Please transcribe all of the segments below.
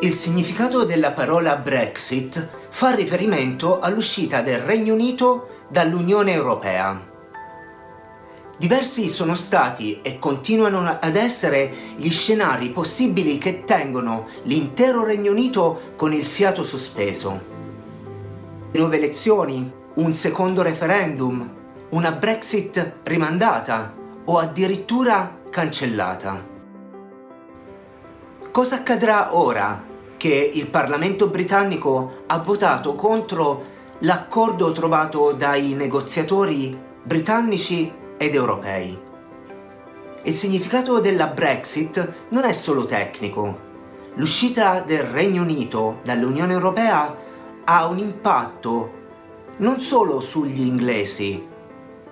Il significato della parola Brexit fa riferimento all'uscita del Regno Unito dall'Unione Europea. Diversi sono stati e continuano ad essere gli scenari possibili che tengono l'intero Regno Unito con il fiato sospeso. Nuove elezioni, un secondo referendum, una Brexit rimandata o addirittura cancellata. Cosa accadrà ora che il Parlamento britannico ha votato contro l'accordo trovato dai negoziatori britannici ed europei? Il significato della Brexit non è solo tecnico. L'uscita del Regno Unito dall'Unione Europea ha un impatto non solo sugli inglesi,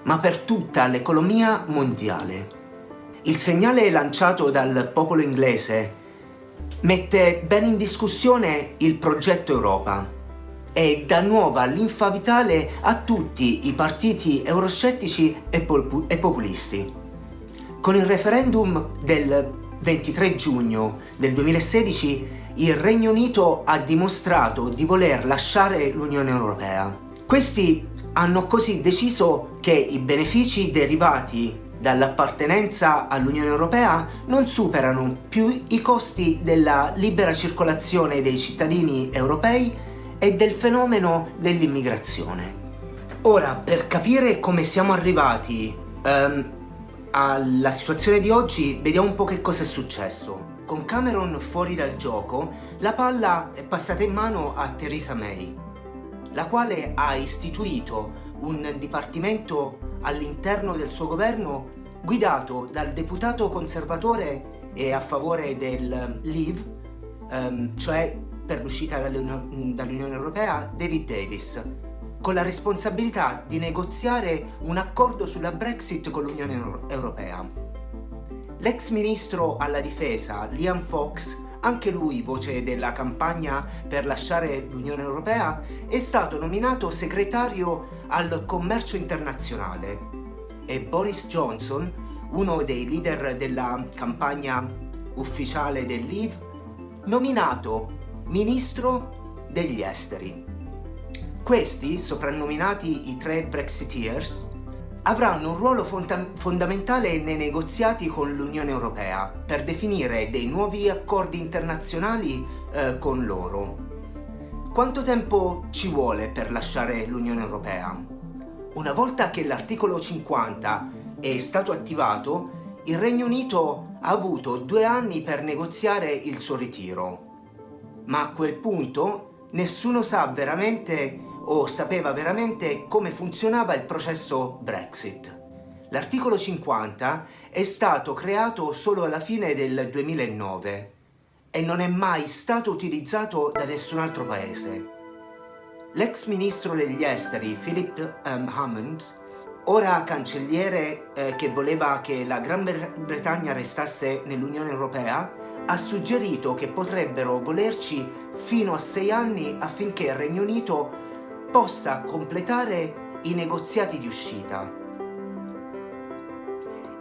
ma per tutta l'economia mondiale. Il segnale lanciato dal popolo inglese mette ben in discussione il progetto Europa e dà nuova linfa vitale a tutti i partiti euroscettici e populisti. Con il referendum del 23 giugno del 2016 il Regno Unito ha dimostrato di voler lasciare l'Unione Europea. Questi hanno così deciso che i benefici derivati dall'appartenenza all'Unione Europea non superano più i costi della libera circolazione dei cittadini europei e del fenomeno dell'immigrazione. Ora, per capire come siamo arrivati alla situazione di oggi, vediamo un po' che cosa è successo. Con Cameron fuori dal gioco, la palla è passata in mano a Theresa May, la quale ha istituito un dipartimento all'interno del suo governo guidato dal deputato conservatore e a favore del Leave, cioè per l'uscita dall'Unione Europea, David Davis, con la responsabilità di negoziare un accordo sulla Brexit con l'Unione Europea. L'ex ministro alla difesa Liam Fox, anche lui voce della campagna per lasciare l'Unione Europea, è stato nominato segretario al commercio internazionale e Boris Johnson, uno dei leader della campagna ufficiale del Leave, nominato ministro degli esteri. Questi, soprannominati i tre Brexiteers, avranno un ruolo fondamentale nei negoziati con l'Unione Europea per definire dei nuovi accordi internazionali con loro. Quanto tempo ci vuole per lasciare l'Unione Europea? Una volta che l'articolo 50 è stato attivato, il Regno Unito ha avuto 2 anni per negoziare il suo ritiro. Ma a quel punto nessuno sa veramente o sapeva veramente come funzionava il processo Brexit. L'articolo 50 è stato creato solo alla fine del 2009 e non è mai stato utilizzato da nessun altro paese. L'ex ministro degli esteri Philip Hammond, ora cancelliere che voleva che la Gran Bretagna restasse nell'Unione Europea, ha suggerito che potrebbero volerci fino a 6 anni affinché il Regno Unito possa completare i negoziati di uscita.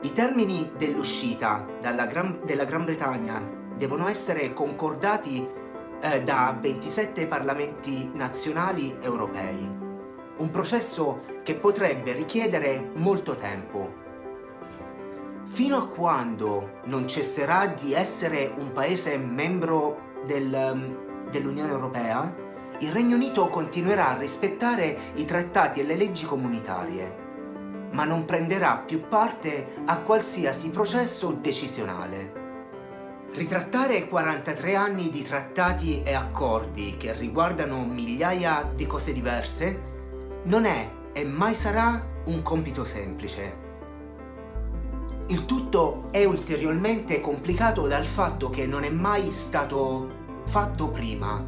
I termini dell'uscita della Gran Bretagna devono essere concordati da 27 parlamenti nazionali europei, un processo che potrebbe richiedere molto tempo. Fino a quando non cesserà di essere un paese membro dell'Unione Europea, il Regno Unito continuerà a rispettare i trattati e le leggi comunitarie, ma non prenderà più parte a qualsiasi processo decisionale. Ritrattare 43 anni di trattati e accordi che riguardano migliaia di cose diverse non è e mai sarà un compito semplice. Il tutto è ulteriormente complicato dal fatto che non è mai stato fatto prima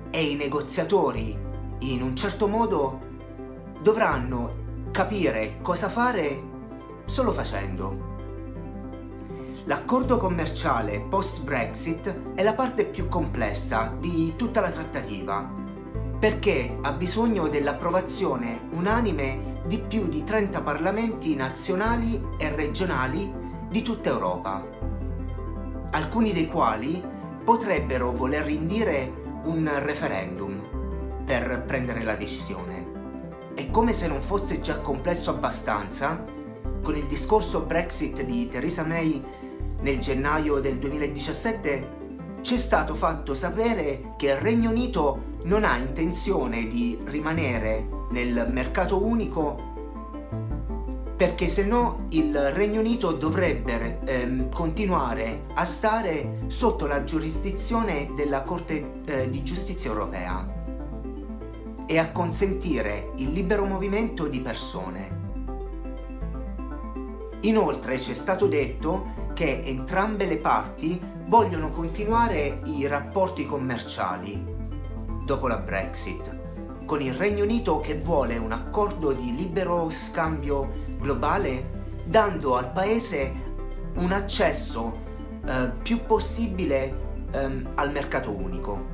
e i negoziatori, in un certo modo, dovranno capire cosa fare solo facendo. L'accordo commerciale post-Brexit è la parte più complessa di tutta la trattativa, perché ha bisogno dell'approvazione unanime di più di 30 parlamenti nazionali e regionali di tutta Europa, alcuni dei quali potrebbero voler indire un referendum per prendere la decisione. E come se non fosse già complesso abbastanza, con il discorso Brexit di Theresa May nel gennaio del 2017 c'è stato fatto sapere che il Regno Unito non ha intenzione di rimanere nel mercato unico, perché se no il Regno Unito dovrebbe continuare a stare sotto la giurisdizione della Corte di Giustizia europea e a consentire il libero movimento di persone. Inoltre c'è stato detto che entrambe le parti vogliono continuare i rapporti commerciali dopo la Brexit, con il Regno Unito che vuole un accordo di libero scambio globale, dando al paese un accesso più possibile al mercato unico.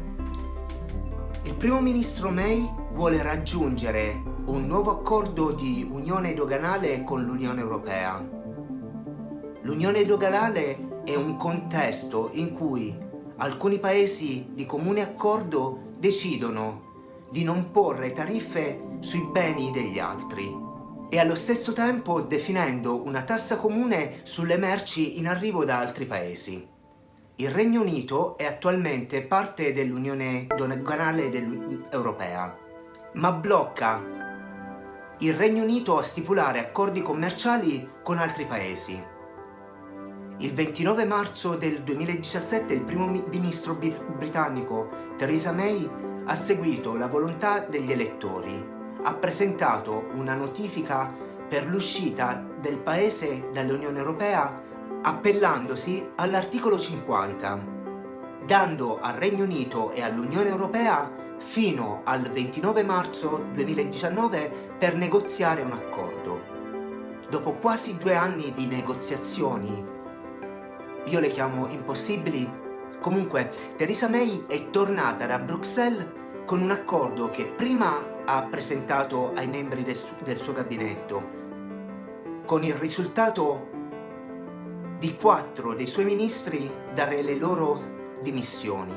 Il primo ministro May vuole raggiungere un nuovo accordo di unione doganale con l'Unione Europea. L'unione doganale è un contesto in cui alcuni paesi di comune accordo decidono di non porre tariffe sui beni degli altri e allo stesso tempo definendo una tassa comune sulle merci in arrivo da altri paesi. Il Regno Unito è attualmente parte dell'Unione doganale europea, ma blocca il Regno Unito a stipulare accordi commerciali con altri paesi. Il 29 marzo del 2017 il primo ministro britannico Theresa May ha seguito la volontà degli elettori, ha presentato una notifica per l'uscita del paese dall'Unione Europea appellandosi all'articolo 50, dando al Regno Unito e all'Unione Europea fino al 29 marzo 2019 per negoziare un accordo. Dopo quasi 2 anni di negoziazioni, io le chiamo impossibili, comunque Theresa May è tornata da Bruxelles con un accordo che prima ha presentato ai membri del suo gabinetto, con il risultato di 4 dei suoi ministri dare le loro dimissioni,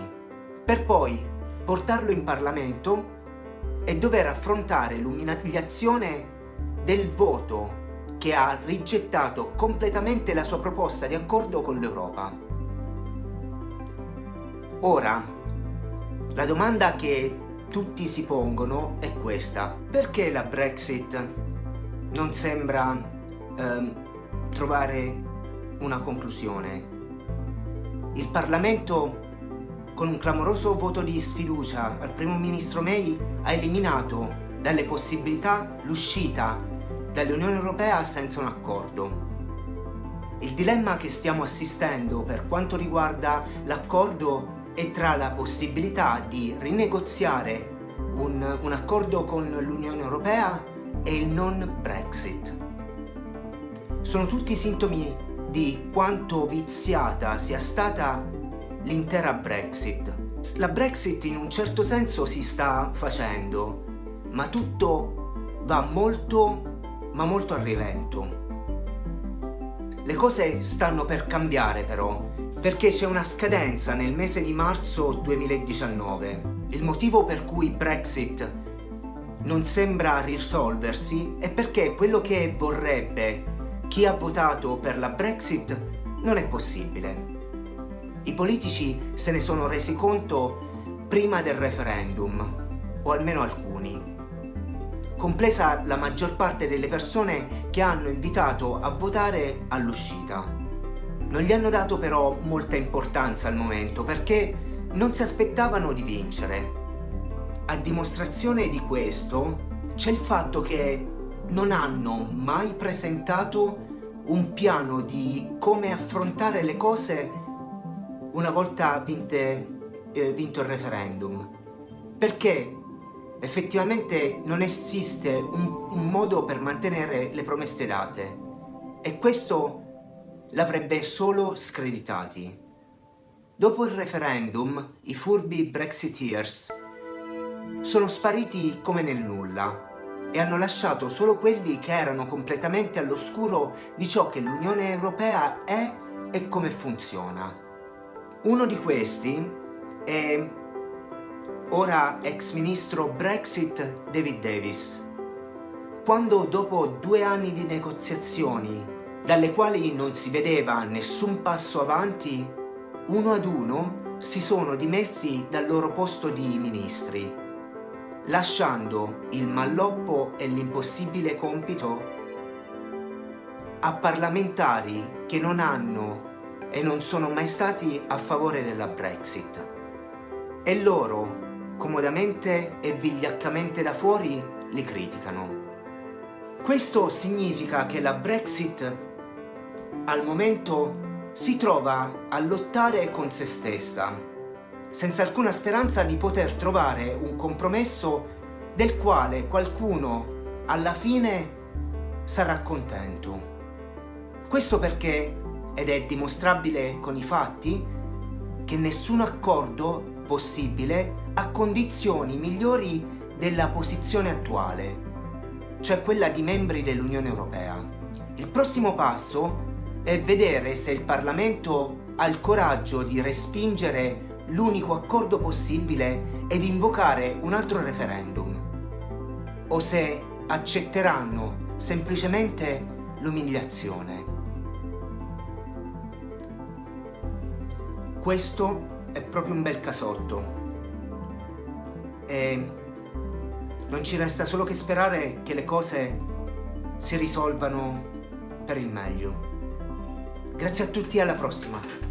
per poi portarlo in Parlamento e dover affrontare l'umiliazione del voto che ha rigettato completamente la sua proposta di accordo con l'Europa. Ora, la domanda che tutti si pongono è questa: perché la Brexit non sembra trovare una conclusione? Il Parlamento, con un clamoroso voto di sfiducia al primo ministro May, ha eliminato dalle possibilità l'uscita dall'Unione Europea senza un accordo. Il dilemma che stiamo assistendo per quanto riguarda l'accordo è tra la possibilità di rinegoziare un accordo con l'Unione Europea e il non Brexit. Sono tutti sintomi di quanto viziata sia stata l'intera Brexit. La Brexit in un certo senso si sta facendo, ma tutto va molto a rilento. Le cose stanno per cambiare però, perché c'è una scadenza nel mese di marzo 2019. Il motivo per cui Brexit non sembra risolversi è perché quello che vorrebbe chi ha votato per la Brexit non è possibile. I politici se ne sono resi conto prima del referendum, o almeno alcuni, compresa la maggior parte delle persone che hanno invitato a votare all'uscita. Non gli hanno dato però molta importanza al momento perché non si aspettavano di vincere. A dimostrazione di questo c'è il fatto che non hanno mai presentato un piano di come affrontare le cose una volta vinto il referendum, perché effettivamente non esiste un modo per mantenere le promesse date e questo l'avrebbe solo screditati. Dopo il referendum, i furbi Brexiteers sono spariti come nel nulla e hanno lasciato solo quelli che erano completamente all'oscuro di ciò che l'Unione Europea è e come funziona. Uno di questi è ora ex ministro Brexit David Davis. Quando dopo 2 anni di negoziazioni, dalle quali non si vedeva nessun passo avanti, uno ad uno si sono dimessi dal loro posto di ministri, lasciando il malloppo e l'impossibile compito a parlamentari che non hanno e non sono mai stati a favore della Brexit. E loro, comodamente e vigliaccamente da fuori, li criticano. Questo significa che la Brexit al momento si trova a lottare con se stessa, senza alcuna speranza di poter trovare un compromesso del quale qualcuno alla fine sarà contento. Questo perché, ed è dimostrabile con i fatti, che nessun accordo possibile ha condizioni migliori della posizione attuale, cioè quella di membri dell'Unione Europea. Il prossimo passo è vedere se il Parlamento ha il coraggio di respingere l'unico accordo possibile ed invocare un altro referendum, o se accetteranno semplicemente l'umiliazione. Questo è proprio un bel casotto e non ci resta solo che sperare che le cose si risolvano per il meglio. Grazie a tutti e alla prossima!